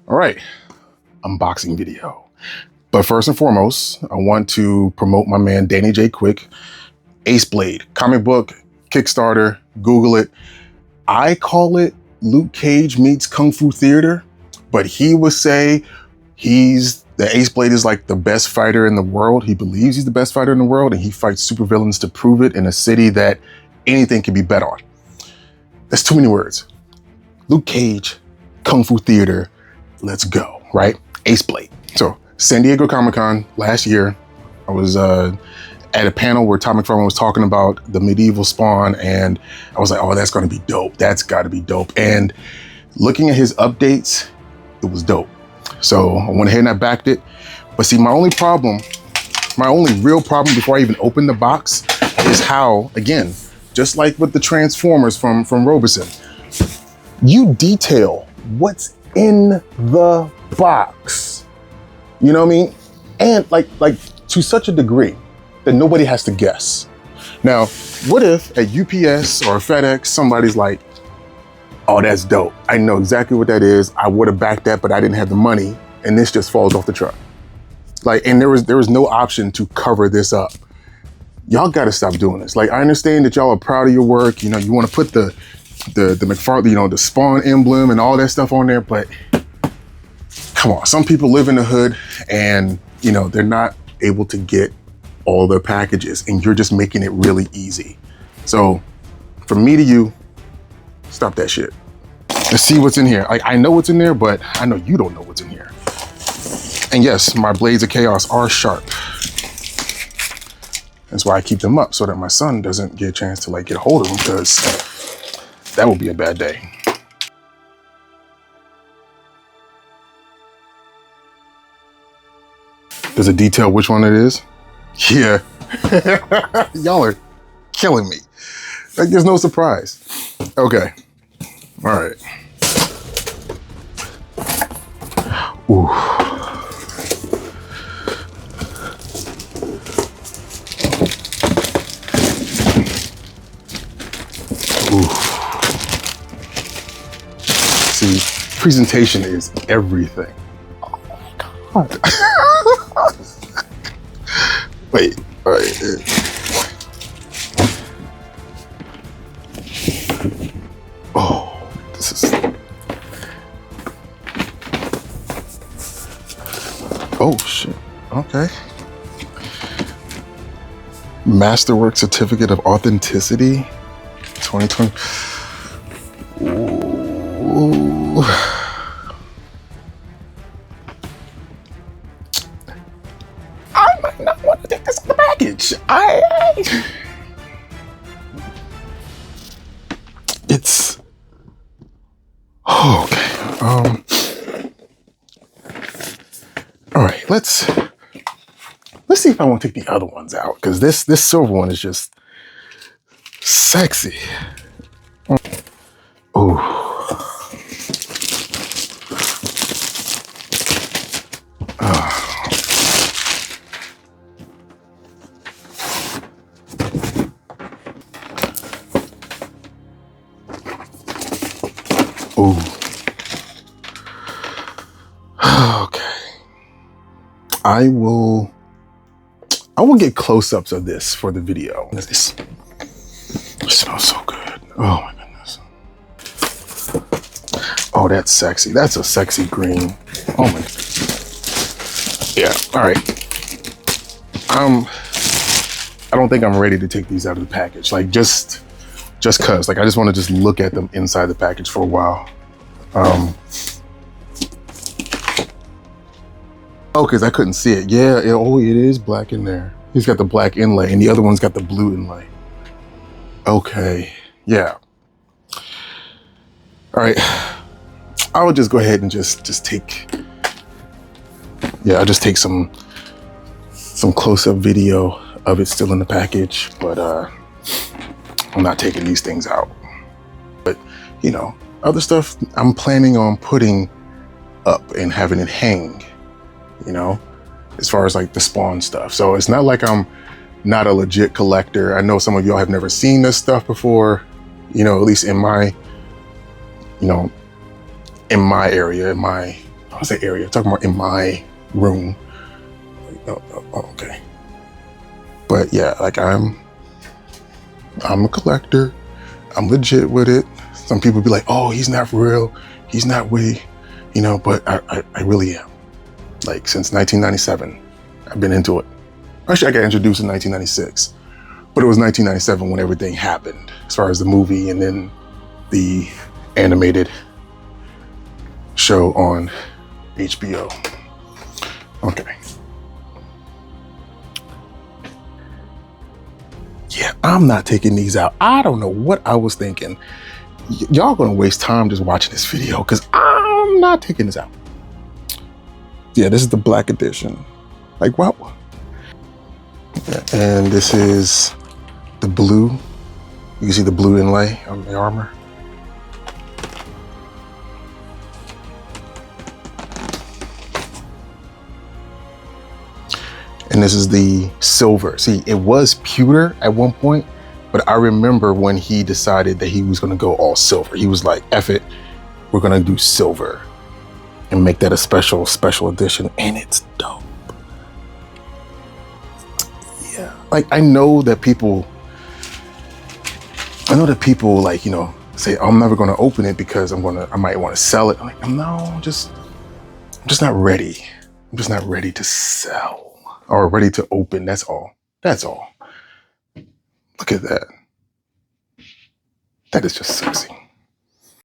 All right, unboxing video. But first and foremost, I want to promote my man, Danny J. Quick, Ace Blade, comic book, Kickstarter, Google it. I call it Luke Cage meets Kung Fu Theater, but he would say the Ace Blade is like the best fighter in the world. He believes he's the best fighter in the world, and he fights supervillains to prove it in a city that anything can be bet on. That's too many words. Luke Cage, Kung Fu Theater, let's go, right? Ace Blade. So San Diego Comic-Con last year, I was at a panel where McFarlane was talking about the Medieval Spawn, and I was like, oh, that's gonna be dope. That's gotta be dope. And looking at his updates, it was dope. So I went ahead and I backed it. But see, my only real problem before I even opened the box is how, again, just like with the Transformers from Robeson, you detail what's in the box. You know what I mean? And like to such a degree that nobody has to guess. Now, what if at UPS or FedEx, somebody's like, oh, that's dope. I know exactly what that is. I would have backed that, but I didn't have the money. And this just falls off the truck. Like, and there was no option to cover this up. Y'all gotta stop doing this. Like, I understand that y'all are proud of your work. You know, you want to put the McFarlane, you know, the Spawn emblem and all that stuff on there, but come on, some people live in the hood and, you know, they're not able to get all their packages, and you're just making it really easy. So from me to you, stop that shit. Let's see what's in here. Like, I know what's in there, but I know you don't know what's in here. And yes, my Blades of Chaos are sharp. That's why I keep them up, so that my son doesn't get a chance to like get a hold of them, because that would be a bad day. Does it detail which one it is? Yeah. Y'all are killing me. Like, there's no surprise. Okay. All right. Ooh. Ooh. See, presentation is everything. Oh my God. Wait, all right. Oh, this is, oh shit, okay. Masterwork Certificate of Authenticity, 2020. Ooh. I might not want to take this in the package. It's, okay. All right, let's see if I want to take the other ones out, because this silver one is just sexy. Oh. Ooh. Okay. I will get close-ups of this for the video. This smells so good. Oh my goodness. Oh, that's sexy. That's a sexy green. Oh my. Yeah, all right. I don't think I'm ready to take these out of the package. Like, just cause, like, I just want to just look at them inside the package for a while. Oh, cause I couldn't see it. Yeah, it is black in there. He's got the black inlay, and the other one's got the blue inlay. Okay, yeah. All right, I will just go ahead and just take, yeah, I'll just take some close-up video of it still in the package, but I'm not taking these things out. But, you know, other stuff I'm planning on putting up and having it hang, you know, as far as like the Spawn stuff. So it's not like I'm not a legit collector. I know some of y'all have never seen this stuff before, you know, at least in my, you know, in my area, in my I say area, I'm talking about in my room. Okay. But yeah, like I'm a collector. I'm legit with it. Some people be like, oh, he's not real. He's not witty, you know, but I really am. Like since 1997, I've been into it. Actually, I got introduced in 1996, but it was 1997 when everything happened, as far as the movie and then the animated show on HBO. Okay. Yeah, I'm not taking these out. I don't know what I was thinking. Y'all gonna waste time just watching this video because I'm not taking this out. Yeah, this is the black edition. Like, what? Yeah, and this is the blue. You can see the blue inlay on the armor. And this is the silver. See, it was pewter at one point, but I remember when he decided that he was gonna go all silver. He was like, F it, we're gonna do silver and make that a special edition, and it's dope. Yeah, like I know that people like, you know, say, oh, I'm never gonna open it because I might wanna sell it. I'm like, no, I'm just not ready. I'm just not ready to sell or ready to open, that's all. That's all. Look at that. That is just sexy.